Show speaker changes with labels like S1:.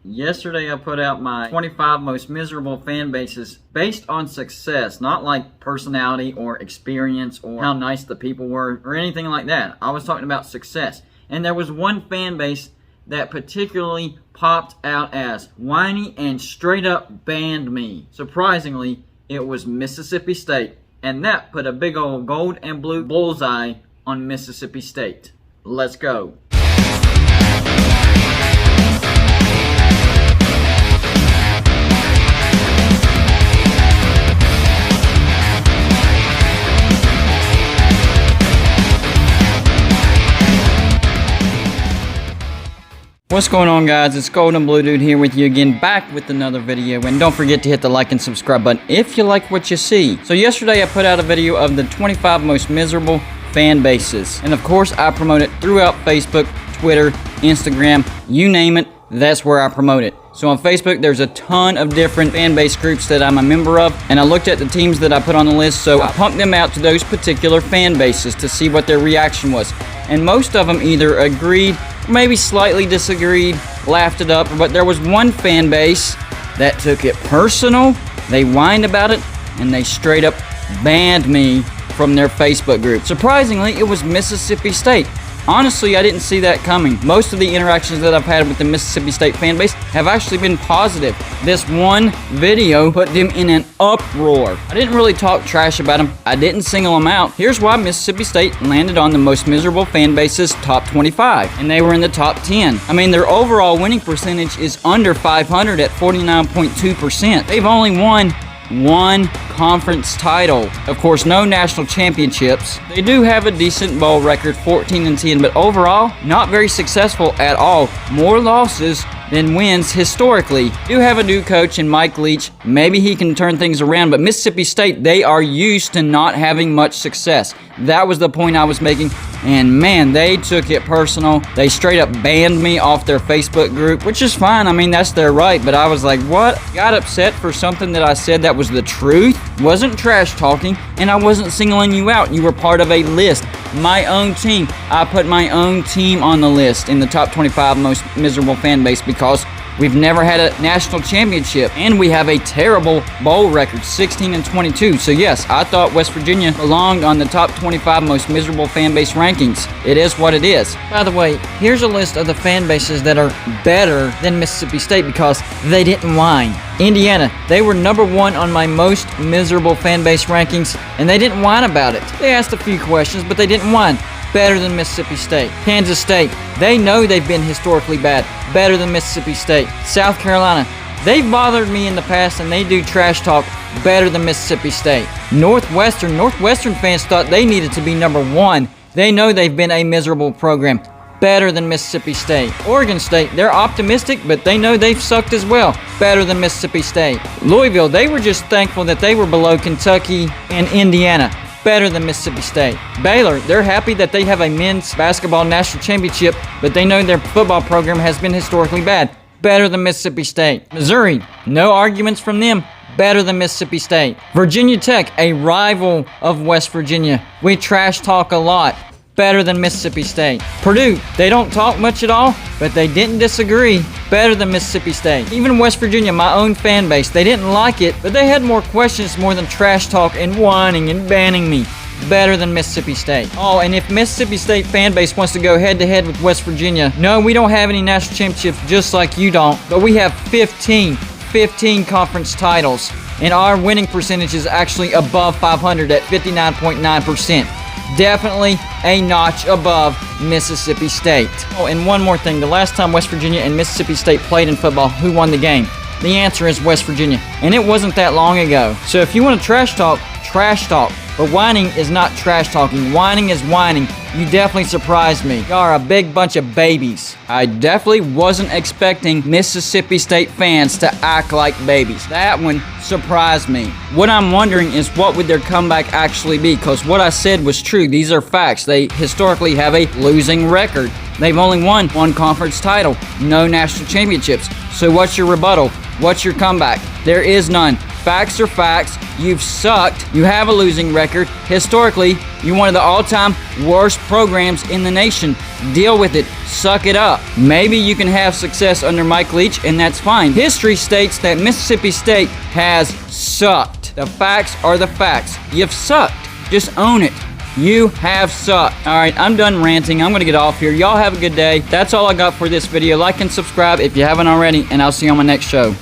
S1: Yesterday I put out my 25 most miserable fan bases based on success, not like personality or experience or how nice the people were or anything like that. I was talking about success. And there was one fan base that particularly popped out as whiny and straight up banned me. Surprisingly, it was Mississippi State. And that put a big old gold and blue bullseye on Mississippi State. Let's go. What's going on, guys? It's Gold and Blue Dude here with you again, back with another video. And don't forget to hit the like and subscribe button if you like what you see. So yesterday I put out a video of the 25 most miserable fan bases. And of course I promote it throughout Facebook, Twitter, Instagram, you name it, that's where I promote it. So on Facebook, there's a ton of different fan base groups that I'm a member of, and I looked at the teams that I put on the list, so I pumped them out to those particular fan bases to see what their reaction was. And most of them either agreed, maybe slightly disagreed, laughed it up, but there was one fan base that took it personal, they whined about it, and they straight up banned me from their Facebook group. Surprisingly, it was Mississippi State. Honestly, I didn't see that coming. Most of the interactions that I've had with the Mississippi State fan base have actually been positive. This one video put them in an uproar. I didn't really talk trash about them. I didn't single them out. Here's why Mississippi State landed on the most miserable fan base's top 25, and they were in the top 10. I mean, their overall winning percentage is under 500 at 49.2%. They've only won one conference title. Of course, no national championships. They do have a decent bowl record, 14-10, but overall, not very successful at all. More losses than wins historically. Do have a new coach in Mike Leach. Maybe he can turn things around, but Mississippi State, they are used to not having much success. That was the point I was making, and man, they took it personal. They straight up banned me off their Facebook group, which is fine. I mean, that's their right, but I was like, what? Got upset for something that I said that was the truth? Wasn't trash talking, and I wasn't singling you out. You were part of a list. My own team. I put my own team on the list in the top 25 most miserable fan base because we've never had a national championship, and we have a terrible bowl record, 16-22. So yes, I thought West Virginia belonged on the top 25 most miserable fan base rankings. It is what it is. By the way, here's a list of the fan bases that are better than Mississippi State because they didn't whine. Indiana, they were number 1 on my most miserable fan base rankings, and they didn't whine about it. They asked a few questions, but they didn't whine. Better than Mississippi State. Kansas State, they know they've been historically bad. Better than Mississippi State. South Carolina, they've bothered me in the past and they do trash talk. Better than Mississippi State. Northwestern fans thought they needed to be number 1. They know they've been a miserable program. Better than Mississippi State. Oregon State, they're optimistic, but they know they've sucked as well. Better than Mississippi State. Louisville, they were just thankful that they were below Kentucky and Indiana. Better than Mississippi State. Baylor, they're happy that they have a men's basketball national championship, but they know their football program has been historically bad. Better than Mississippi State. Missouri, no arguments from them. Better than Mississippi State. Virginia Tech, a rival of West Virginia. We trash talk a lot. Better than Mississippi State. Purdue, they don't talk much at all, but they didn't disagree. Better than Mississippi State. Even West Virginia, my own fan base, they didn't like it, but they had more questions more than trash talk and whining and banning me. Better than Mississippi State. Oh, and if Mississippi State fan base wants to go head-to-head with West Virginia, no, we don't have any national championships just like you don't, but we have 15 conference titles, and our winning percentage is actually above 500 at 59.9%. Definitely a notch above Mississippi State. Oh, and one more thing. The last time West Virginia and Mississippi State played in football, who won the game? The answer is West Virginia. And it wasn't that long ago. So if you want to trash talk, trash talk. But whining is not trash talking. Whining is whining. You definitely surprised me. Y'all are a big bunch of babies. I definitely wasn't expecting Mississippi State fans to act like babies. That one surprised me. What I'm wondering is what would their comeback actually be? Because what I said was true. These are facts. They historically have a losing record. They've only won one conference title, no national championships. So what's your rebuttal? What's your comeback? There is none. Facts are facts. You've sucked. You have a losing record. Historically, you're one of the all-time worst programs in the nation. Deal with it. Suck it up. Maybe you can have success under Mike Leach, and that's fine. History states that Mississippi State has sucked. The facts are the facts. You've sucked. Just own it. You have sucked. Alright, I'm done ranting. I'm going to get off here. Y'all have a good day. That's all I got for this video. Like and subscribe if you haven't already, and I'll see you on my next show.